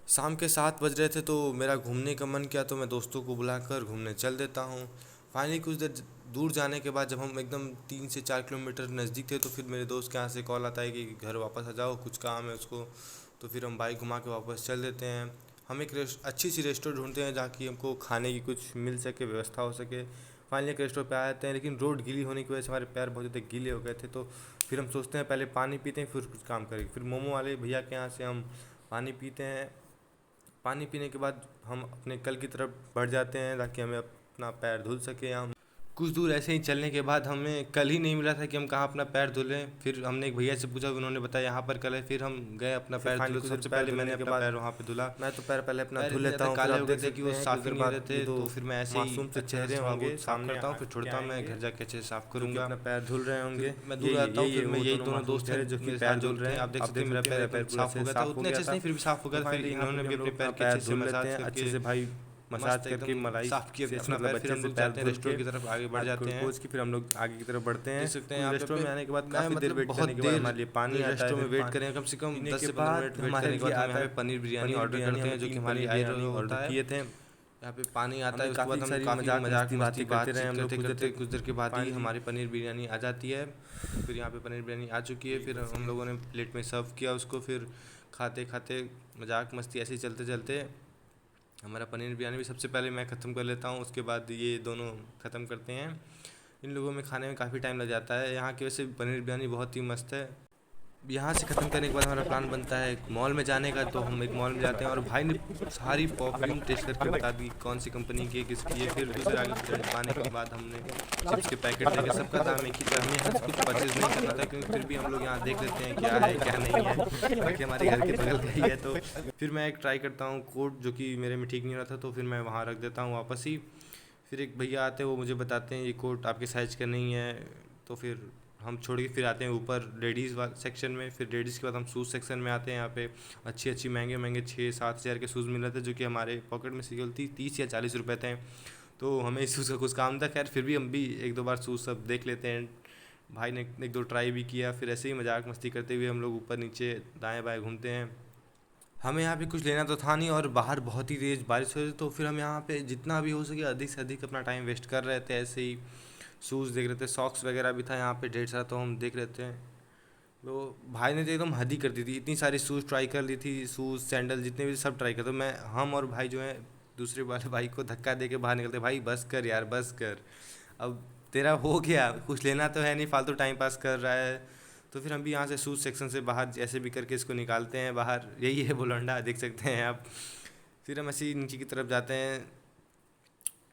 शाम के 7 बज रहे थे तो मेरा घूमने का मन किया तो मैं दोस्तों को बुलाकर घूमने चल देता हूँ। फाइनली कुछ देर दूर जाने के बाद जब हम एकदम 3 से 4 किलोमीटर नज़दीक थे तो फिर मेरे दोस्त के यहाँ से कॉल आता है कि घर वापस आ जाओ, कुछ काम है उसको। तो फिर हम बाइक घुमा के वापस चल देते हैं। हम एक अच्छी सी रेस्टोरेंट ढूंढते हैं जहाँ की हमको खाने की कुछ मिल सके, व्यवस्था हो सके। फाइनली एक रेस्टोरेंट पे आ जाते हैं, लेकिन रोड गीली होने की वजह से हमारे पैर बहुत ज़्यादा गीले हो गए थे। तो फिर हम सोचते हैं पहले पानी पीते हैं फिर कुछ काम करेंगे। फिर मोमो वाले भैया के यहाँ से हम पानी पीते हैं। पानी पीने के बाद हम अपने कल की तरफ बढ़ जाते हैं ताकि हमें अपना पैर धुल सके। हम कुछ दूर ऐसे ही चलने के बाद हमें कल ही नहीं मिला था कि हम कहाँ अपना पैर धुलें। फिर हमने एक भैया से पूछा, उन्होंने बताया यहाँ पर कल है। फिर हम गए अपना पैर धुले। सबसे पहले मैंने अपना पैर वहाँ पे धुला। मैं तो पैर पहले अपना धुल लेता हूँ, काले हो गए थे कि वो साफ ही नहीं हो रहे थे। तो फिर मैं ऐसे ही मासूम से चेहरे होंगे साफ करता हूँ, फिर छोड़ता हूँ। मैं घर जाके अच्छे से साफ करूँगा। अपना पैर धुल रहे होंगे, मैं दूर आता हूँ। फिर मैं यही दोनों दोस्त हैं जो कि पैर धुल रहे हैं। आप देख सकते हैं मेरा पैर साफ हो गया था, उतने अच्छे से नहीं फिर भी साफ हो गया। फिर इन्होंने भी अपने पैर के अच्छे से मसाज करके अच्छे से भाई मसाज करके मलाई साफ किया अपना पैर। फिर हम लोग जाते हैं रेस्टोरेंट की तरफ, आगे बढ़ जाते हैं खोज की। फिर हम लोग आगे की तरफ बढ़ते हैं। देख सकते हैं रेस्टोरेंट में आने के बाद काफ़ी देर वेट करने के बाद हमारे लिए पानी आता है। रेस्टोरेंट में वेट करें कम से कम 10 से 15 मिनट वेट करने के बाद हम यहाँ पे पनीर बिरयानी ऑर्डर करते हैं, जो कि हमारे बिरयानी ऑर्डर किए थे। यहाँ पे पानी आता है, उसके बाद हम काफ़ी मजाक मस्ती करते हैं। हम लोग कुछ देर के बाद ही हमारी पनीर बिरयानी आ जाती है। फिर यहाँ पे पनीर बिरयानी आ चुकी है। फिर हम लोगों ने प्लेट में सर्व किया उसको। फिर खाते खाते मजाक मस्ती ऐसे ही चलते चलते हमारा पनीर बिरयानी भी सबसे पहले मैं ख़त्म कर लेता हूँ, उसके बाद ये दोनों ख़त्म करते हैं। इन लोगों में खाने में काफ़ी टाइम लग जाता है। यहाँ की वैसे पनीर बिरयानी बहुत ही मस्त है। यहाँ से ख़त्म करने के बाद हमारा प्लान बनता है एक मॉल में जाने का। तो हम एक मॉल में जाते हैं और भाई ने सारी परफ्यूम टेस्ट करके बता दी कौन सी कंपनी की है, किसकी है। फिर दूसरे आगे पाने के बाद हमने चिप्स के पैकेट देखे, सबका दाम एक ही था। हमें यहाँ से कुछ परचेज़ नहीं करना था क्योंकि फिर भी हम लोग यहाँ देख लेते हैं क्या है क्या नहीं है, बाकी हमारे घर के बगल का ही है। तो फिर मैं एक ट्राई करता हूँ कोट, जो कि मेरे में ठीक नहीं हो रहा था, तो फिर मैं वहाँ रख देता हूँ वापस ही। फिर एक भैया आते हैं, वो मुझे बताते हैं ये कोट आपके साइज़ का नहीं है। तो फिर हम छोड़ के फिर आते हैं ऊपर लेडीज़ वाले सेक्शन में। फिर लेडीज़ के बाद हम शूज़ सेक्शन में आते हैं। यहाँ पे अच्छी अच्छी महंगे महंगे 6-7 हज़ार के शूज़ मिल रहे थे, जो कि हमारे पॉकेट में से केवल 30 या 40 रुपये थे। तो हमें इस शूज़ का कुछ काम था। खैर फिर भी हम भी एक दो बार शूज़ सब देख लेते हैं। भाई ने एक दो ट्राई भी किया। फिर ऐसे ही मजाक मस्ती करते हुए हम लोग ऊपर नीचे दाएँ बाएँ घूमते हैं। हमें यहाँ पे कुछ लेना तो था नहीं और बाहर बहुत ही तेज़ बारिश हो रही थी। तो फिर हम यहाँ पे जितना भी हो सके अधिक से अधिक अपना टाइम वेस्ट कर रहे थे ऐसे ही। शूज़ देख रहे थे, सॉक्स वगैरह भी था यहाँ पे ढेर सारा, तो हम देख रहे थे। तो भाई ने तो एकदम हद ही कर दी थी, इतनी सारी शूज़ ट्राई कर ली थी, शूज़ सैंडल जितने भी सब ट्राई कर। तो हम और भाई जो है दूसरे वाले भाई को धक्का दे के बाहर निकलते, भाई बस कर यार बस कर, अब तेरा हो गया, कुछ लेना तो है नहीं, फालतू टाइम पास कर रहा है। तो फिर हम भी यहाँ से शूज़ सेक्शन से बाहर ऐसे भी करके इसको निकालते हैं बाहर। यही है बुलंडा, देख सकते हैं आप। फिर हम ऐसे ही नीचे की तरफ जाते हैं।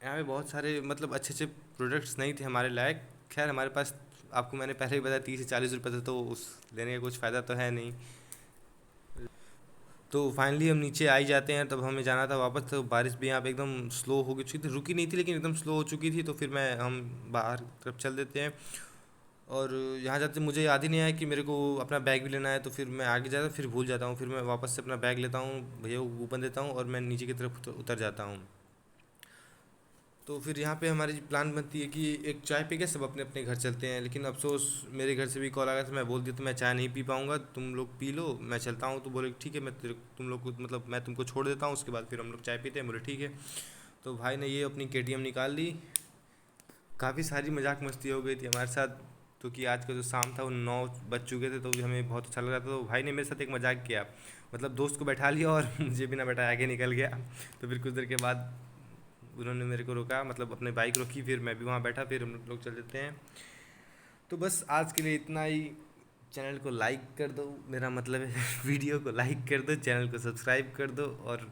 यहाँ पे बहुत सारे मतलब अच्छे अच्छे प्रोडक्ट्स नहीं थे हमारे लायक। खैर हमारे पास, आपको मैंने पहले ही बताया, 30 से 40 रुपये थे, तो उस लेने का कुछ फ़ायदा तो है नहीं। तो फाइनली हम नीचे आ ही जाते हैं। तब हमें जाना था वापस। तो बारिश भी यहाँ पे एकदम स्लो हो गई थी, रुकी नहीं थी लेकिन एकदम स्लो हो चुकी थी। तो फिर हम बाहर तरफ चल देते हैं। और यहाँ जाते मुझे याद ही नहीं आया कि मेरे को अपना बैग भी लेना है। तो फिर मैं आगे जाता फिर भूल जाता हूँ। फिर मैं वापस से अपना बैग लेता हूँ, भैया को कूपन देता हूँ और मैं नीचे की तरफ उतर जाता हूँ। तो फिर यहाँ पे हमारी प्लान बनती है कि एक चाय पी के सब अपने अपने घर चलते हैं। लेकिन अफसोस मेरे घर से भी कॉल आ गया था। मैं बोल दिया तो मैं चाय नहीं पी पाऊँगा, तुम लोग पी लो, मैं चलता हूँ। तो बोले ठीक है, तुम लोग को मतलब मैं तुमको छोड़ देता हूँ, उसके बाद फिर हम लोग चाय पीते हैं। बोले ठीक है। तो भाई ने ये अपनी KTM निकाल ली। काफ़ी सारी मजाक मस्ती हो गई थी हमारे साथ, क्योंकि आज का जो शाम था वो 9 बज चुके थे। तो भी हमें बहुत अच्छा लग रहा था। तो भाई ने मेरे साथ एक मजाक किया, मतलब दोस्त को बैठा लिया और मुझे बिना बैठाए आगे निकल गया। तो फिर कुछ देर के बाद उन्होंने मेरे को रोका, मतलब अपने बाइक रोकी, फिर मैं भी वहाँ बैठा, फिर हम लोग चल देते हैं। तो बस आज के लिए इतना ही। चैनल को लाइक कर दो, मेरा मतलब है वीडियो को लाइक कर दो, चैनल को सब्सक्राइब कर दो और